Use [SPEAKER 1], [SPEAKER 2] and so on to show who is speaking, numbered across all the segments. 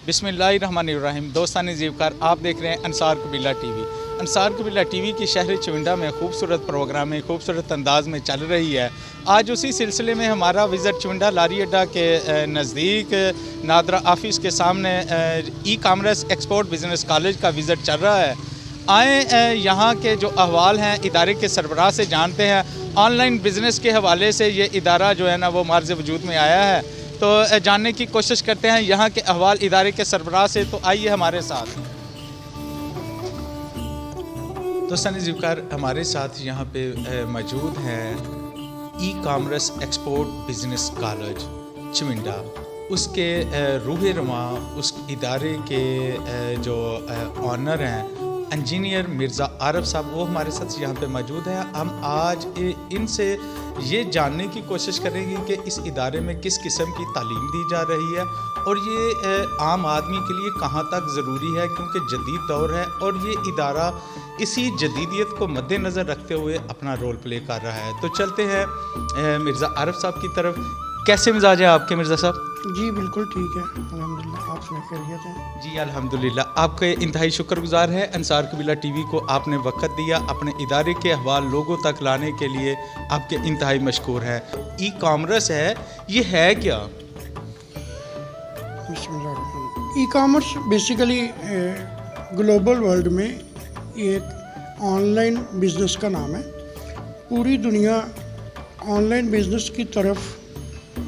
[SPEAKER 1] بسم اللہ الرحمن الرحیم. دوستان زیوکار، آپ دیکھ رہے ہیں انصار قبیلہ ٹی وی. انصار قبیلہ ٹی وی کی شہر چونڈا میں خوبصورت پروگرام میں خوبصورت انداز میں چل رہی ہے. آج اسی سلسلے میں ہمارا وزٹ چونڈا لاری اڈا کے نزدیک نادرا آفس کے سامنے ای کامرس ایکسپورٹ بزنس کالج کا وزٹ چل رہا ہے. آئیں یہاں کے جو احوال ہیں ادارے کے سربراہ سے جانتے ہیں. آن لائن بزنس کے حوالے سے یہ ادارہ جو ہے نا وہ معرض وجود میں آیا ہے، تو جاننے کی کوشش کرتے ہیں یہاں کے احوال ادارے کے سربراہ سے. تو آئیے ہمارے ساتھ. دوستان زیوکار، ہمارے ساتھ یہاں پہ موجود ہیں e commerce export business college چونڈا، اس کے روح رواں، اس ادارے کے جو آنر ہیں انجینئر مرزا عارف صاحب، وہ ہمارے ساتھ یہاں پہ موجود ہیں. ہم آج ان سے یہ جاننے کی کوشش کریں گے کہ اس ادارے میں کس قسم کی تعلیم دی جا رہی ہے اور یہ عام آدمی کے لیے کہاں تک ضروری ہے، کیونکہ جدید دور ہے اور یہ ادارہ اسی جدیدیت کو مد نظر رکھتے ہوئے اپنا رول پلے کر رہا ہے. تو چلتے ہیں مرزا عارف صاحب کی طرف. کیسے مزاج ہیں آپ کے مرزا صاحب؟
[SPEAKER 2] جی بالکل ٹھیک ہے الحمدللہ. آپ سے خیریت ہے؟
[SPEAKER 1] جی الحمدللہ. آپ کے انتہائی شکر گزار ہے. انصار قبیلہ ٹی وی کو آپ نے وقت دیا، اپنے ادارے کے احوال لوگوں تک لانے کے لیے آپ کے انتہائی مشکور ہیں. ای کامرس ہے، یہ ہے کیا؟
[SPEAKER 2] بسم اللہ الرحمن الرحیم. E commerce basically global world میں ایک آن لائن بزنس کا نام ہے. پوری دنیا آن لائن بزنس کی طرف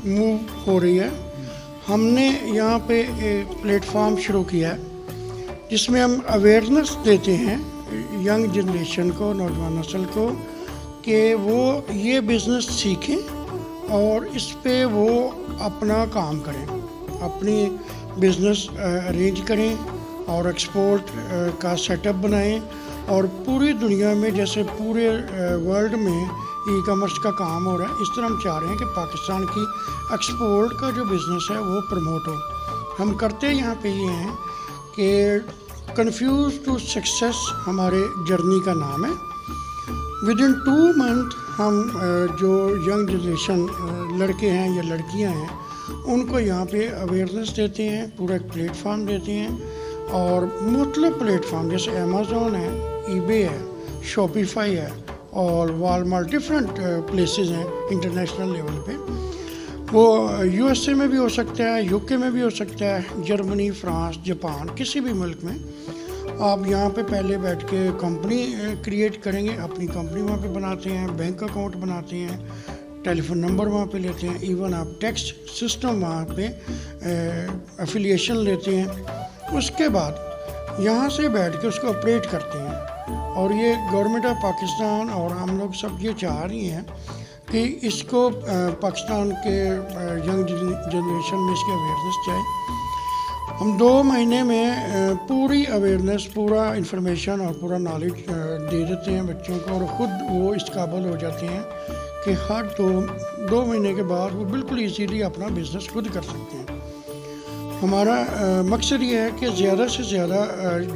[SPEAKER 2] موو ہو رہی ہے. ہم نے یہاں پہ ایک پلیٹ فارم شروع کیا ہے جس میں ہم اویئرنیس دیتے ہیں ینگ جنریشن کو، نوجوان نسل کو، کہ وہ یہ بزنس سیکھیں اور اس پہ وہ اپنا کام کریں، اپنی بزنس ارینج کریں اور ایکسپورٹ کا سیٹ اپ بنائیں. اور پوری دنیا میں جیسے پورے ورلڈ میں ای کامرس کا کام ہو رہا ہے، اس طرح ہم چاہ رہے ہیں کہ پاکستان کی ایکسپورٹ کا جو بزنس ہے وہ پروموٹ ہو. ہم کرتے یہاں پہ یہ ہیں کہ کنفیوز ٹو سکسیس ہمارے جرنی کا نام ہے. ود ان 2 منتھ ہم جو ینگ جنریشن لڑکے ہیں یا لڑکیاں ہیں ان کو یہاں پہ اویئرنیس دیتے ہیں، پورا ایک پلیٹ فارم دیتے ہیں. اور مختلف پلیٹ فارم جیسے امیزون ہے، ای بے ہے، شاپیفائی ہے اور والمارٹ، ڈفرینٹ پلیسز ہیں انٹرنیشنل لیول پہ. وہ یو ایس اے میں بھی ہو سکتا ہے، یو کے میں بھی ہو سکتا ہے، جرمنی، فرانس، جاپان، کسی بھی ملک میں. آپ یہاں پہ پہلے بیٹھ کے کمپنی کریٹ کریں گے، اپنی کمپنی وہاں پہ بناتے ہیں، بینک اکاؤنٹ بناتے ہیں، ٹیلی فون نمبر وہاں پہ لیتے ہیں، ایون آپ ٹیکس سسٹم وہاں پہ افیلیشن لیتے ہیں. اس کے بعد یہاں سے بیٹھ کے اس کو آپریٹ کرتے ہیں. اور یہ گورنمنٹ آف پاکستان اور ہم لوگ سب یہ چاہ رہی ہیں کہ اس کو پاکستان کے ینگ جنریشن میں اس کی اویئرنیس جائے. ہم 2 مہینے میں پوری اویئرنیس، پورا انفارمیشن اور پورا نالج دے دیتے ہیں بچوں کو، اور خود وہ اس قابل ہو جاتے ہیں کہ ہر 2 مہینے کے بعد وہ بالکل ایزیلی اپنا بزنس خود کر سکتے ہیں. ہمارا مقصد یہ ہے کہ زیادہ سے زیادہ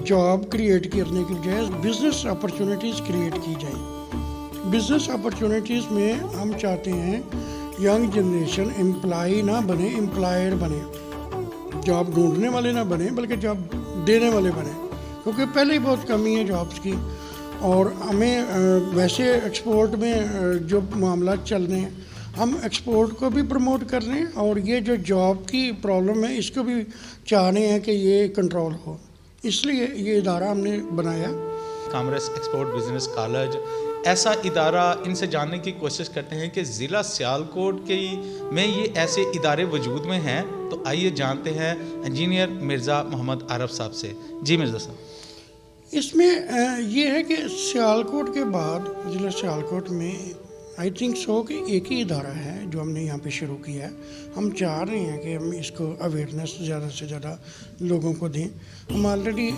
[SPEAKER 2] جاب کریٹ کرنے کی بجائے بزنس اپرچونیٹیز کریٹ کی جائیں. بزنس اپرچونیٹیز میں ہم چاہتے ہیں ینگ جنریشن امپلائی نہ بنے، امپلائر بنے. جاب ڈھونڈنے والے نہ بنے بلکہ جاب دینے والے بنے، کیونکہ پہلے ہی بہت کمی ہے جابس کی. اور ہمیں ویسے ایکسپورٹ میں جو معاملات چل رہے ہیں، ہم ایکسپورٹ کو بھی پروموٹ کر رہے ہیں اور یہ جو جاب کی پرابلم ہے اس کو بھی چاہ رہے ہیں کہ یہ کنٹرول ہو. اس لیے یہ ادارہ ہم نے بنایا.
[SPEAKER 1] کامرس ایکسپورٹ بزنس کالج ایسا ادارہ، ان سے جاننے کی کوشش کرتے ہیں کہ ضلع سیالکوٹ میں یہ ایسے ادارے وجود میں ہیں. تو آئیے جانتے ہیں انجینئر مرزا محمد عارف صاحب سے. جی مرزا صاحب.
[SPEAKER 2] اس میں یہ ہے کہ سیالکوٹ کے بعد ضلع سیالکوٹ میں آئی تھنک سو کہ ایک ہی ادارہ ہے جو ہم نے یہاں پہ شروع کیا ہے. ہم چاہ رہے ہیں کہ ہم اس کو اویئرنیس زیادہ سے زیادہ لوگوں کو دیں. ہم آلریڈی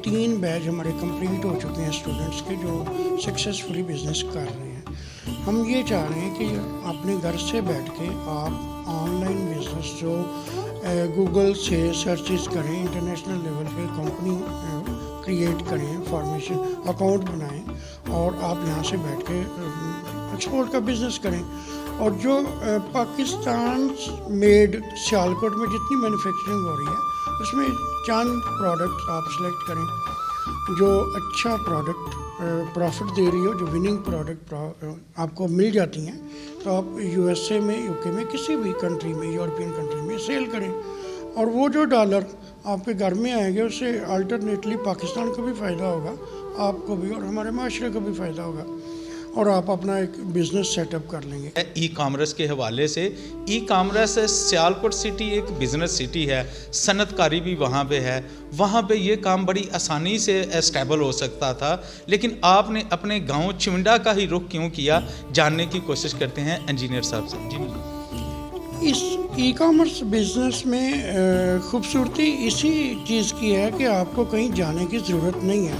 [SPEAKER 2] 3 بیچ ہمارے کمپلیٹ ہو چکے ہیں اسٹوڈنٹس کے جو سکسیزفلی بزنس کر رہے ہیں. ہم یہ چاہ رہے ہیں کہ اپنے گھر سے بیٹھ کے آپ آن لائن بزنس جو گوگل سے سرچز کریں، انٹرنیشنل لیول پہ کمپنی کریٹ کریں، فارمیشن اکاؤنٹ بنائیں اور آپ یہاں سے بیٹھ کے ایکسپورٹ کا بزنس کریں. اور جو پاکستان میڈ سیالکوٹ میں جتنی مینوفیکچرنگ ہو رہی ہے اس میں چند پروڈکٹ آپ سلیکٹ کریں جو اچھا پروڈکٹ پروفٹ دے رہی ہو, جو وننگ پروڈکٹ آپ کو مل جاتی ہیں, تو آپ یو ایس اے میں, یو کے میں, کسی بھی کنٹری میں, یورپین کنٹری میں سیل کریں. اور وہ جو ڈالر آپ کے گھر میں آئیں گے اس سے الٹرنیٹلی پاکستان کو بھی فائدہ ہوگا, آپ کو بھی, اور ہمارے معاشرے کو بھی فائدہ ہوگا, اور آپ اپنا ایک بزنس سیٹ اپ کر لیں گے.
[SPEAKER 1] ای کامرس کے حوالے سے, ای کامرس سیالکوٹ سٹی ایک بزنس سٹی ہے, صنعت کاری بھی وہاں پہ ہے, وہاں پہ یہ کام بڑی آسانی سے اسٹیبل ہو سکتا تھا, لیکن آپ نے اپنے گاؤں چمنڈا کا ہی رخ کیوں کیا, جاننے کی کوشش کرتے ہیں انجینئر صاحب سے. جی
[SPEAKER 2] اس ای کامرس بزنس میں خوبصورتی اسی چیز کی ہے کہ آپ کو کہیں جانے کی ضرورت نہیں ہے.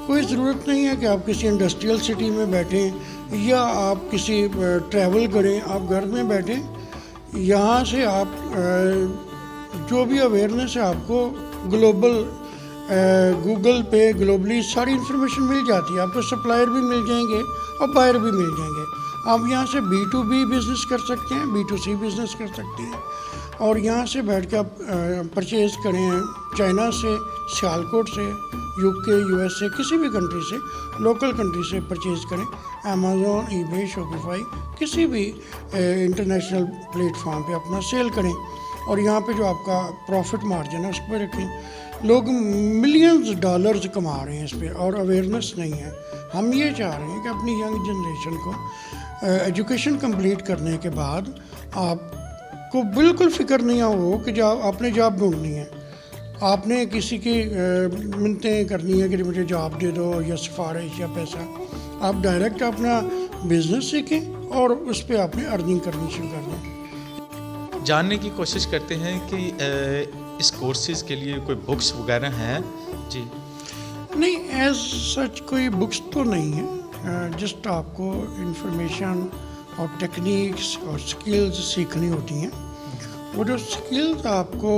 [SPEAKER 2] کوئی ضرورت نہیں ہے کہ آپ کسی انڈسٹریل سٹی میں بیٹھیں یا آپ کسی ٹریول کریں, آپ گھر میں بیٹھیں. یہاں سے آپ جو بھی اویئرنیس ہے آپ کو گلوبل گوگل پہ گلوبلی ساری انفارمیشن مل جاتی ہے. آپ کو سپلائر بھی مل جائیں گے اور بائر بھی مل جائیں گے. آپ یہاں سے B2B بزنس کر سکتے ہیں, B2C بزنس کر سکتے ہیں, اور یہاں سے بیٹھ کے آپ پرچیز کریں چائنا سے, سیالکوٹ سے, یو کے, یو ایس اے, کسی بھی کنٹری سے, لوکل کنٹری سے پرچیز کریں. امیزون, ای بے, شوپیفائی, کسی بھی انٹرنیشنل پلیٹ فارم پہ اپنا سیل کریں, اور یہاں پہ جو آپ کا پروفٹ مارجن ہے اس پہ رکھیں. لوگ ملینز ڈالرز کما رہے ہیں اس پہ, اور اویئرنیس نہیں ہے. ہم یہ چاہ رہے ہیں کہ اپنی ینگ جنریشن کو ایجوکیشن کمپلیٹ کرنے کے بعد آپ کو بالکل فکر نہیں ہو کہ آپ نے جاب ڈھونڈنی ہے, آپ نے کسی کی منتیں کرنی ہے کہ مجھے جاب دے دو یا سفارش یا پیسہ. آپ ڈائریکٹ اپنا بزنس سیکھیں اور اس پہ آپ نے ارننگ کرنی شروع کر دیں.
[SPEAKER 1] جاننے کی کوشش کرتے ہیں کہ اس کورسز کے لیے کوئی بکس وغیرہ ہیں. جی
[SPEAKER 2] نہیں, ایز سچ کوئی بکس تو نہیں ہے, جسٹ آپ کو انفارمیشن اور ٹیکنیکس اور سکلز سیکھنی ہوتی ہیں. وہ جو سکلز آپ کو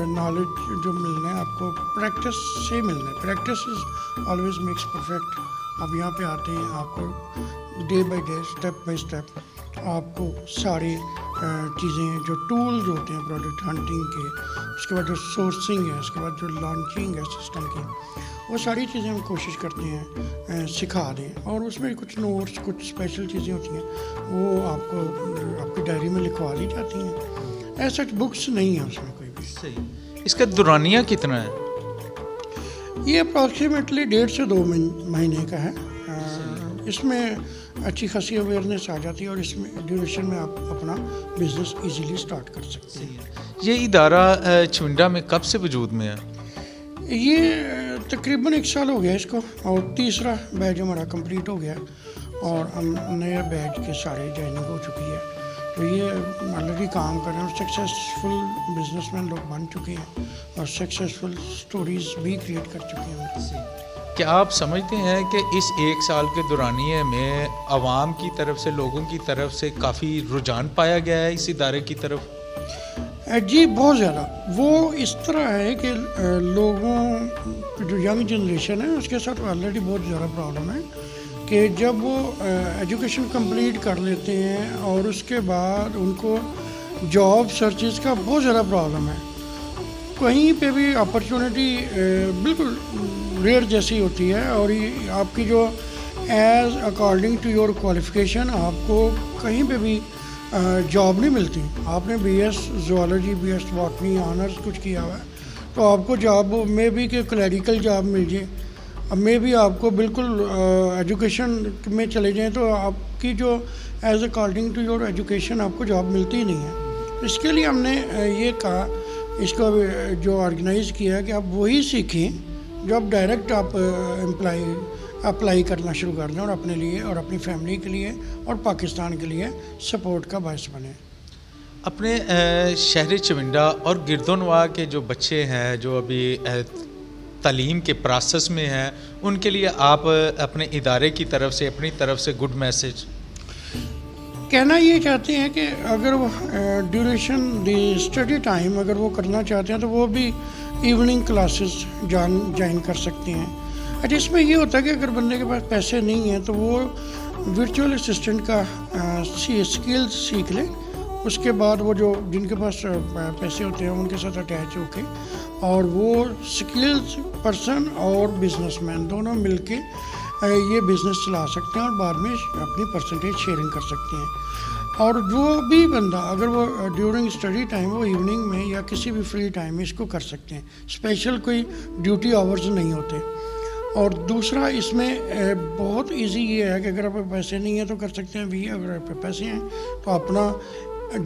[SPEAKER 2] نالج جو ملنا ہے آپ کو پریکٹس سے ملنا ہے. Practice is always makes perfect. آپ یہاں پہ آتے ہیں, آپ کو day by day, step by step آپ کو ساری چیزیں جو ٹولز ہوتے ہیں پروڈکٹ ہنٹنگ کے, اس کے بعد جو سورسنگ ہے, اس کے بعد جو لانچنگ ہے سسٹم کی, وہ ساری چیزیں ہم کوشش کرتے ہیں سکھا دیں. اور اس میں کچھ نوٹس, کچھ اسپیشل چیزیں ہوتی ہیں وہ آپ کو آپ کی ڈائری میں لکھوا دی جاتی ہیں. ایسا بکس نہیں ہے اس میں کوئی بھی.
[SPEAKER 1] صحیح. اس کا دورانیہ کتنا ہے؟
[SPEAKER 2] یہ اپروکسیمیٹلی 1.5 سے 2 مہینے کا ہے. اس میں اچھی خاصی اویئرنیس آ جاتی ہے, اور اس میں ڈیوریشن میں آپ اپنا بزنس ایزیلی اسٹارٹ کر سکتے ہیں.
[SPEAKER 1] یہ ادارہ چمنڈا میں کب سے وجود میں ہے؟
[SPEAKER 2] یہ تقریباً 1 سال ہو گیا اس کو, اور 3را بیچ ہمارا کمپلیٹ ہو گیا, اور ہم نئے بیچ کے سارے جوائننگ ہو چکی ہے. تو یہ آلریڈی کام کر رہے ہیں, اور سکسیزفل بزنس مین لوگ بن چکے ہیں, اور سکسیزفل سٹوریز بھی کریٹ کر چکے ہیں.
[SPEAKER 1] کیا آپ سمجھتے ہیں کہ اس 1 سال کے دورانیے میں عوام کی طرف سے, لوگوں کی طرف سے کافی رجحان پایا گیا ہے اس ادارے کی طرف؟
[SPEAKER 2] جی بہت زیادہ. وہ اس طرح ہے کہ لوگوں جو ینگ جنریشن ہے اس کے ساتھ آلریڈی بہت زیادہ پرابلم ہے کہ جب وہ ایجوکیشن کمپلیٹ کر لیتے ہیں اور اس کے بعد ان کو جاب سرچز کا بہت زیادہ پرابلم ہے. کہیں پہ بھی اپرچونٹی بالکل ریئر جیسی ہوتی ہے, اور آپ کی جو as according to your qualification آپ کو کہیں پہ بھی جاب نہیں ملتی. آپ نے BS zoology, BS botany, honours کچھ کیا ہوا ہے تو آپ کو جاب میں بھی کہ کلیریکل جاب مل جائے. اب میں بھی آپ کو بالکل ایجوکیشن میں چلے جائیں تو آپ کی جو as according to your education آپ کو جاب ملتی ہی نہیں ہے. اس کے لیے ہم نے یہ کہا, اس کو جو آرگنائز کیا کہ آپ وہی سیکھیں جو آپ ڈائریکٹ آپ اپلائی کرنا شروع کر دیں, اور اپنے لیے اور اپنی فیملی کے لیے اور پاکستان کے لیے سپورٹ کا باعث بنے.
[SPEAKER 1] اپنے شہر چمنڈا اور گردونواں کے جو بچے ہیں جو ابھی تعلیم کے پروسیس میں ہیں, ان کے لیے آپ اپنے ادارے کی طرف سے, اپنی طرف سے گڈ میسج
[SPEAKER 2] کہنا یہ چاہتے ہیں کہ اگر وہ ڈیوریشن دی اسٹڈی ٹائم اگر وہ کرنا چاہتے ہیں تو وہ بھی ایوننگ کلاسز جوائن کر سکتے ہیں. اچھا اس میں یہ ہوتا ہے کہ اگر بندے کے پاس پیسے نہیں ہیں تو وہ ورچوئل اسسٹنٹ کا اسکلز سیکھ لے. اس کے بعد وہ جو جن کے پاس پیسے ہوتے ہیں ان کے ساتھ اٹیچ ہو کے اور وہ اسکلز پرسن اور بزنس مین دونوں مل کے یہ بزنس چلا سکتے ہیں اور بعد میں اپنی پرسنٹیج شیئرنگ کر سکتے ہیں. اور جو بھی بندہ اگر وہ ڈیورنگ اسٹڈی ٹائم وہ ایوننگ میں یا کسی بھی فری ٹائم میں اس کو کر سکتے ہیں. اسپیشل کوئی ڈیوٹی آورز نہیں ہوتے. اور دوسرا اس میں بہت ایزی یہ ہے کہ اگر آپ کے پیسے نہیں ہیں تو کر سکتے ہیں بھی. اگر آپ کے پیسے ہیں تو اپنا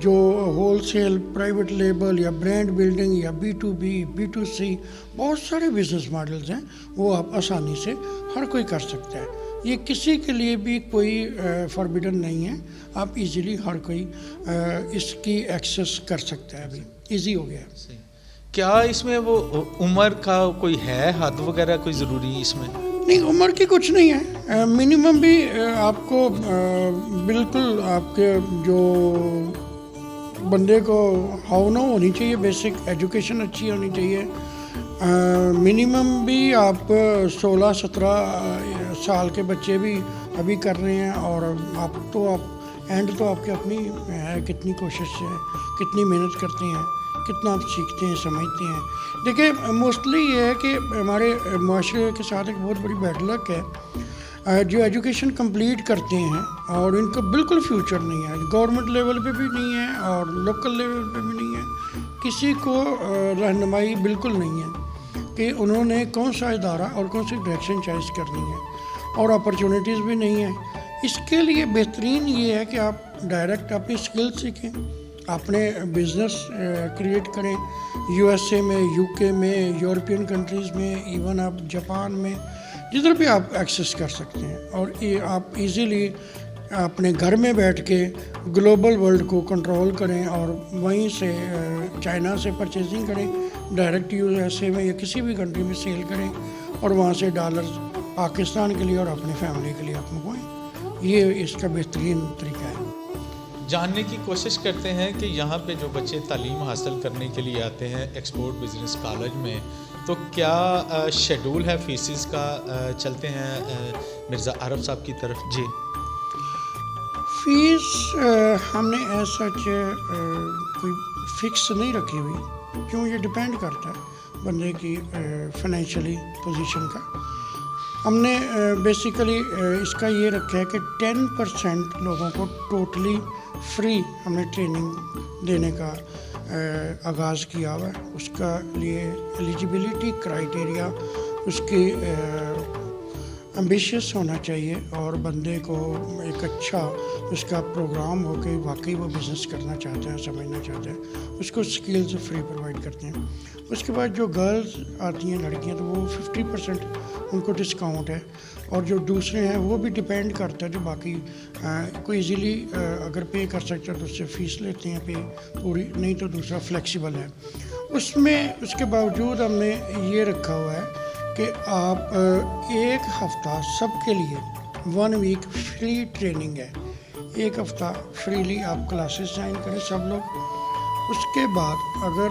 [SPEAKER 2] جو ہول سیل پرائیویٹ لیبل یا برانڈ بلڈنگ یا B2B B2C بہت سارے بزنس ماڈلز ہیں وہ آپ آسانی سے ہر کوئی کر سکتا ہے. یہ کسی کے لیے بھی کوئی فاربیڈن نہیں ہے. آپ ایزیلی ہر کوئی اس کی ایکسیس کر سکتا ہے. ابھی ایزی ہو گیا ہے.
[SPEAKER 1] کیا اس میں وہ عمر کا کوئی ہے حد وغیرہ کوئی ضروری اس میں؟
[SPEAKER 2] نہیں عمر کی کچھ نہیں ہے. منیمم بھی آپ کو بالکل آپ کے جو بندے کو ہاؤ نو ہونی چاہیے, بیسک ایجوکیشن اچھی ہونی چاہیے. منیمم بھی آپ 16-17 سال کے بچے بھی ابھی کر رہے ہیں. اور آپ اینڈ تو آپ کی اپنی ہے کتنی کوشش ہے, کتنی محنت کرتے ہیں, کتنا آپ سیکھتے ہیں سمجھتے ہیں. دیکھیں موسٹلی یہ ہے کہ ہمارے معاشرے کے ساتھ ایک بہت بڑی بیڈ لک ہے. جو ایجوکیشن کمپلیٹ کرتے ہیں اور ان کا بالکل فیوچر نہیں ہے, گورنمنٹ لیول پہ بھی نہیں ہے اور لوکل لیول پہ بھی نہیں ہے. کسی کو رہنمائی بالکل نہیں ہے کہ انہوں نے کون سا ادارہ اور کون سی ڈائریکشن چوائس کرنی ہے, اور اپرچونیٹیز بھی نہیں ہیں. اس کے لیے بہترین یہ ہے کہ آپ ڈائریکٹ اپنی اسکل سیکھیں, اپنے بزنس کریٹ کریں. USA میں, UK میں, یورپین کنٹریز میں, ایون آپ جاپان میں, جدھر بھی آپ ایکسیس کر سکتے ہیں. اور یہ آپ ایزیلی اپنے گھر میں بیٹھ کے گلوبل ورلڈ کو کنٹرول کریں اور وہیں سے چائنا سے پرچیزنگ کریں, ڈائریکٹ USA میں یا کسی بھی کنٹری میں سیل کریں اور وہاں سے ڈالرز پاکستان کے لیے اور اپنی فیملی کے لیے آپ منگوائیں. یہ اس کا بہترین طریقہ ہے.
[SPEAKER 1] جاننے کی کوشش کرتے ہیں کہ یہاں پہ جو بچے تعلیم حاصل کرنے کے لیے آتے ہیں ایکسپورٹ بزنس کالج میں, تو کیا شیڈول ہے فیسز کا؟ چلتے ہیں مرزا عارف صاحب کی طرف. جی
[SPEAKER 2] فیس ہم نے ایز سچ کوئی فکس نہیں رکھی ہوئی, کیوں یہ ڈپینڈ کرتا ہے بندے کی فائنینشلی پوزیشن کا. ہم نے بیسیکلی اس کا یہ رکھا ہے کہ 10% لوگوں کو ٹوٹلی فری ہم نے ٹریننگ دینے کا آغاز کیا ہوا ہے. اس کا لیے ایلیجیبلٹی کرائیٹیریا اس کی ایمبیشیس ہونا چاہیے اور بندے کو ایک اچھا اس کا پروگرام ہو کہ واقعی وہ بزنس کرنا چاہتا ہے, سمجھنا چاہتا ہے. اس کو اسکلز فری پرووائڈ کرتے ہیں. اس کے بعد جو گرلز آتی ہیں لڑکیاں تو وہ 50% ان کو ڈسکاؤنٹ ہے. اور جو دوسرے ہیں وہ بھی ڈپینڈ کرتا ہے, جو باقی کوئی ایزیلی اگر پے کر سکتا ہے تو اس سے فیس لیتے ہیں پے پوری, نہیں تو دوسرا فلیکسیبل ہے. اس میں اس کے باوجود ہم نے یہ رکھا ہوا ہے کہ آپ ایک ہفتہ سب کے لیے 1 ویک فری ٹریننگ ہے. ایک ہفتہ فریلی آپ کلاسز جوائن کریں سب لوگ. اس کے بعد اگر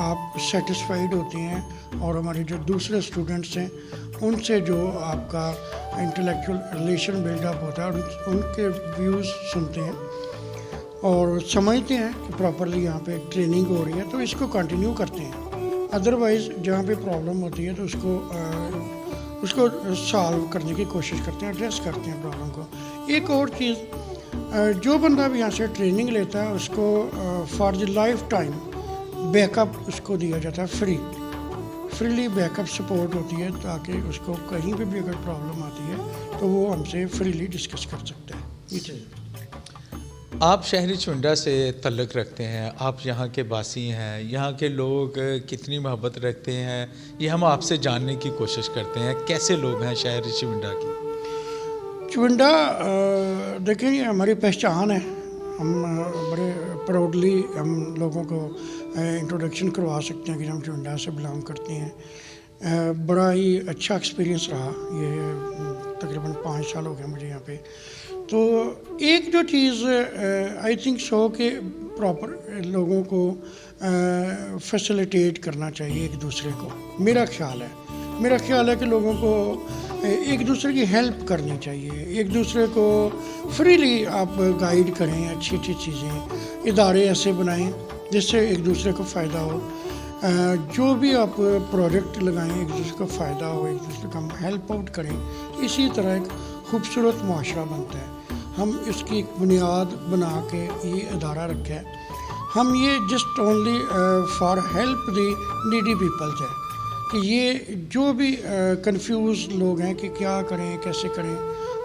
[SPEAKER 2] آپ سیٹسفائیڈ ہوتے ہیں اور ہمارے جو دوسرے اسٹوڈنٹس ہیں ان سے جو آپ کا انٹلیکچوئل ریلیشن بلڈ اپ ہوتا ہے, ان کے ویوز سنتے ہیں اور سمجھتے ہیں کہ پراپرلی یہاں پہ ٹریننگ ہو رہی ہے تو اس کو کنٹینیو کرتے ہیں. ادروائز جہاں پہ پرابلم ہوتی ہے تو اس کو سالو کرنے کی کوشش کرتے ہیں, ایڈریس کرتے ہیں پرابلم کو. ایک اور چیز, جو بندہ بھی یہاں سے ٹریننگ لیتا ہے اس کو for the lifetime backup اس کو دیا جاتا ہے فریلی بیک اپ سپورٹ ہوتی ہے, تاکہ اس کو کہیں پہ بھی اگر پرابلم آتی ہے تو وہ ہم سے فریلی ڈسکس کر سکتا ہے. یہ چیز
[SPEAKER 1] آپ شہری چمنڈا سے تعلق رکھتے ہیں, آپ یہاں کے باسی ہیں, یہاں کے لوگ کتنی محبت رکھتے ہیں یہ ہم آپ سے جاننے کی کوشش کرتے ہیں. کیسے لوگ ہیں شہری چمنڈا کی؟
[SPEAKER 2] چمنڈا دیکھیں یہ ہماری پہچان ہے. ہم بڑے پراؤڈلی ہم لوگوں کو انٹروڈکشن کروا سکتے ہیں کہ ہم چمنڈا سے بلانگ کرتے ہیں. بڑا ہی اچھا ایکسپیرینس رہا, یہ تقریباً 5 سال ہو گئے مجھے یہاں پہ. تو ایک جو چیز آئی تھنک سو کہ پراپر لوگوں کو فیسیلیٹیٹ کرنا چاہیے ایک دوسرے کو, میرا خیال ہے میرا خیال ہے کہ لوگوں کو ایک دوسرے کی ہیلپ کرنی چاہیے، ایک دوسرے کو فریلی آپ گائیڈ کریں، اچھی اچھی چیزیں، ادارے ایسے بنائیں جس سے ایک دوسرے کو فائدہ ہو، جو بھی آپ پروجیکٹ لگائیں ایک دوسرے کو فائدہ ہو، ایک دوسرے کو ہم ہیلپ آؤٹ کریں، اسی طرح ایک خوبصورت معاشرہ بنتا ہے۔ ہم اس کی ایک بنیاد بنا کے یہ ادارہ رکھا ہے، ہم یہ just only for help the needy peoples ہے کہ یہ جو بھی کنفیوز لوگ ہیں کہ کیا کریں کیسے کریں،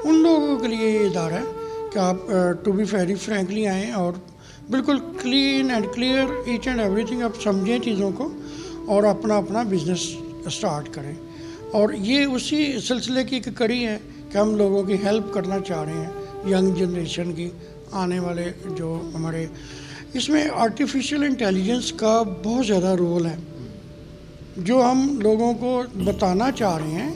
[SPEAKER 2] ان لوگوں کے لیے یہ ادارہ ہے کہ آپ ٹو بی ویری فرینکلی آئیں اور بالکل clean and clear each and every thing آپ سمجھیں چیزوں کو اور اپنا بزنس اسٹارٹ کریں۔ اور یہ اسی سلسلے کی ایک کڑی ہے کہ ہم لوگوں کی ہیلپ کرنا چاہ رہے ہیں، ینگ جنریشن کی، آنے والے جو ہمارے، اس میں آرٹیفیشیل انٹیلیجنس کا بہت زیادہ رول ہے، جو ہم لوگوں کو بتانا چاہ رہے ہیں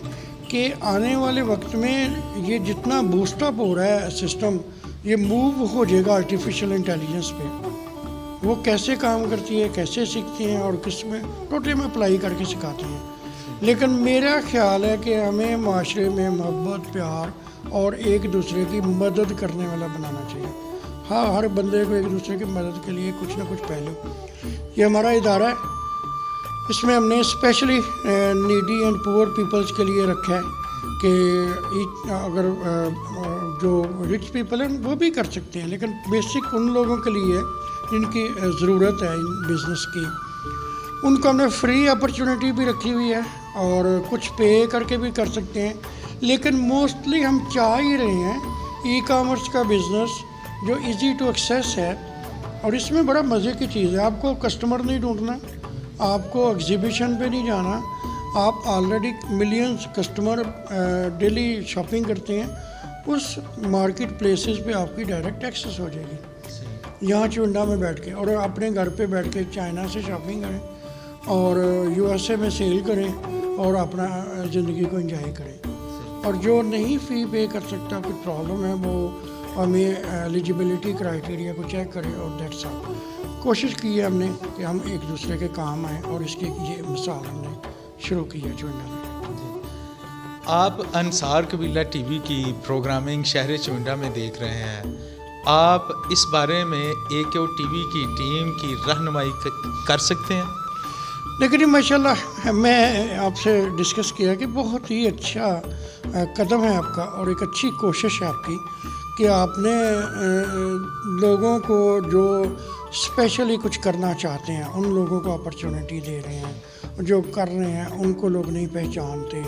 [SPEAKER 2] کہ آنے والے وقت میں یہ جتنا بوسٹ اپ ہو رہا ہے سسٹم، یہ موو ہو جائے گا آرٹیفیشیل انٹیلیجنس پہ، وہ کیسے کام کرتی ہے، کیسے سیکھتی ہیں اور کس میں ٹوٹلی میں اپلائی کر کے سکھاتی ہیں۔ لیکن میرا خیال ہے کہ ہمیں معاشرے میں محبت، پیار اور ایک دوسرے کی مدد کرنے والا بنانا چاہیے۔ ہاں، ہر بندے کو ایک دوسرے کی مدد کے لیے کچھ نہ کچھ پہلو، یہ ہمارا ادارہ ہے، اس میں ہم نے اسپیشلی نیڈی اینڈ پور پیپلز کے لیے رکھا ہے کہ اگر جو رچ پیپل ہیں وہ بھی کر سکتے ہیں، لیکن بیسک ان لوگوں کے لیے جن کی ضرورت ہے ان بزنس کی، ان کو ہم نے فری اپرچونیٹی بھی رکھی ہوئی ہے اور کچھ پے کر کے بھی کر سکتے ہیں۔ لیکن موسٹلی ہم چاہ ہی رہے ہیں ای کامرس کا بزنس جو ایزی ٹو ایکسیس ہے، اور اس میں بڑا مزے کی چیز ہے، آپ کو کسٹمر نہیں ڈھونڈنا، آپ کو ایگزیبیشن پہ نہیں جانا، آپ already millions customer daily shopping کرتے ہیں، اس مارکیٹ پلیسز پہ آپ کی ڈائریکٹ ایکسیس ہو جائے گی، یہاں چونڈا میں بیٹھ کے، اور اپنے گھر پہ بیٹھ کے چائنا سے شاپنگ کریں اور یو ایس اے میں سیل کریں اور اپنا زندگی کو انجوائے کریں۔ اور جو نہیں فی پے کر سکتا، کچھ پرابلم ہے، وہ ہمیں ایلیجیبلٹی کرائٹیریا کو چیک کرے، اور دیٹس آل۔ کوشش کی ہے ہم نے کہ ہم ایک دوسرے کے کام آئیں، اور اس کی یہ مثال ہم نے شروع کی ہے چونڈا میں۔
[SPEAKER 1] آپ انصار قبیلہ ٹی وی کی پروگرامنگ شہر چونڈا میں دیکھ رہے ہیں، آپ اس بارے میں AKO ٹی وی کی ٹیم کی رہنمائی کر سکتے ہیں؟
[SPEAKER 2] لیکن ماشاء اللہ میں آپ سے ڈسکس کیا کہ بہت ہی اچھا قدم ہے آپ کا، اور ایک اچھی کوشش ہے آپ کی کہ آپ نے لوگوں کو جو اسپیشلی کچھ کرنا چاہتے ہیں ان لوگوں کو اپرچونیٹی دے رہے ہیں، جو کر رہے ہیں ان کو لوگ نہیں پہچانتے،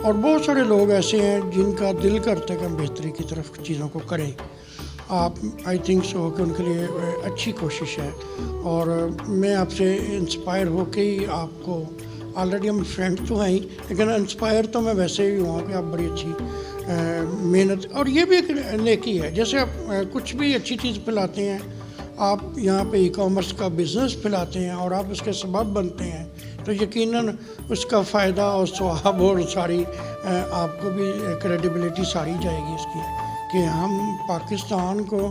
[SPEAKER 2] اور بہت سارے لوگ ایسے ہیں جن کا دل کرتا ہے کہ ہم بہتری کی طرف چیزوں کو کریں۔ آپ آئی تھنک سو کہ ان کے لیے اچھی کوشش ہے، اور میں آپ سے انسپائر ہو کے ہی آپ کو، آلریڈی ہم فرینڈ تو ہیں ہی، لیکن انسپائر تو میں ویسے ہی ہوں کہ آپ بڑی اچھی محنت، اور یہ بھی ایک نیکی ہے، جیسے آپ کچھ بھی اچھی چیز پھیلاتے ہیں، آپ یہاں پہ ای کامرس کا بزنس پھیلاتے ہیں اور آپ اس کے سبب بنتے ہیں، تو یقیناً اس کا فائدہ اور ثواب اور ساری آپ کو بھی کریڈیبلٹی ساری جائے گی اس کی، کہ ہم پاکستان کو،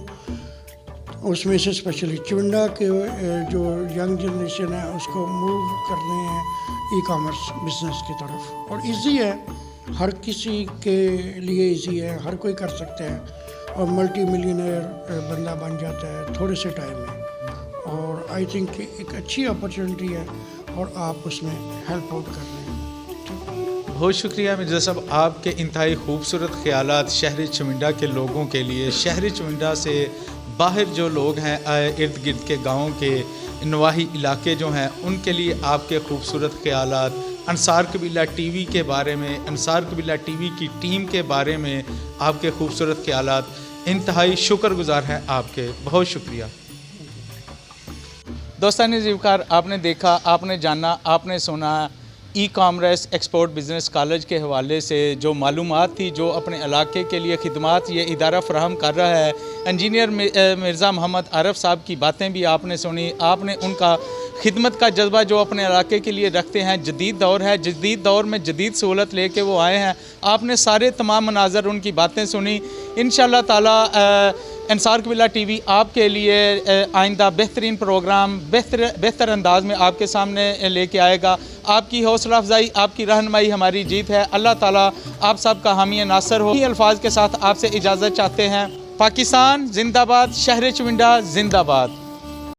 [SPEAKER 2] اس میں سے اسپیشلی چونڈا کے جو ینگ جنریشن ہے اس کو موو کرنے ہیں ای کامرس بزنس کی طرف، اور ایزی ہے، ہر کسی کے لیے ایزی ہے، ہر کوئی کر سکتا ہے، اور ملٹی ملینئر بندہ بن جاتا ہے تھوڑے سے ٹائم میں، اور آئی تھنک کہ ایک اچھی اپرچونیٹی ہے اور آپ اس میں ہیلپ آؤٹ کر رہے ہیں۔
[SPEAKER 1] بہت شکریہ مرزا صاحب، آپ کے انتہائی خوبصورت خیالات شہر چمنڈا کے لوگوں کے لیے، شہر چمنڈا سے باہر جو لوگ ہیں ارد گرد کے گاؤں کے نواحی علاقے جو ہیں ان کے لیے آپ کے خوبصورت خیالات، انصار قبیلہ ٹی وی کے بارے میں، انصار قبیلہ ٹی وی کی ٹیم کے بارے میں آپ کے خوبصورت خیالات، انتہائی شکر گزار ہیں آپ کے، بہت شکریہ۔ دوستان زیوکار، آپ نے دیکھا، آپ نے جانا، آپ نے سنا ای کامرس ایکسپورٹ بزنس کالج کے حوالے سے جو معلومات تھی، جو اپنے علاقے کے لیے خدمات یہ ادارہ فراہم کر رہا ہے۔ انجینئر مرزا محمد عارف صاحب کی باتیں بھی آپ نے سنی، آپ نے ان کا خدمت کا جذبہ جو اپنے علاقے کے لیے رکھتے ہیں. جدید دور ہے, جدید دور میں جدید سہولت لے کے وہ آئے ہیں. آپ نے سارے تمام مناظر ان کی باتیں سنی. انشاءاللہ تعالی انصار قبلہ ٹی وی آپ کے لیے آئندہ بہترین پروگرام بہتر انداز میں آپ کے سامنے لے کے آئے گا. آپ کی حوصلہ افزائی, آپ کی رہنمائی ہماری جیت ہے. اللہ تعالیٰ آپ سب کا حامی ناصر ہو. یہ الفاظ کے ساتھ آپ سے اجازت چاہتے ہیں. پاکستان زندہ باد, شہر چمنڈا زندہ باد.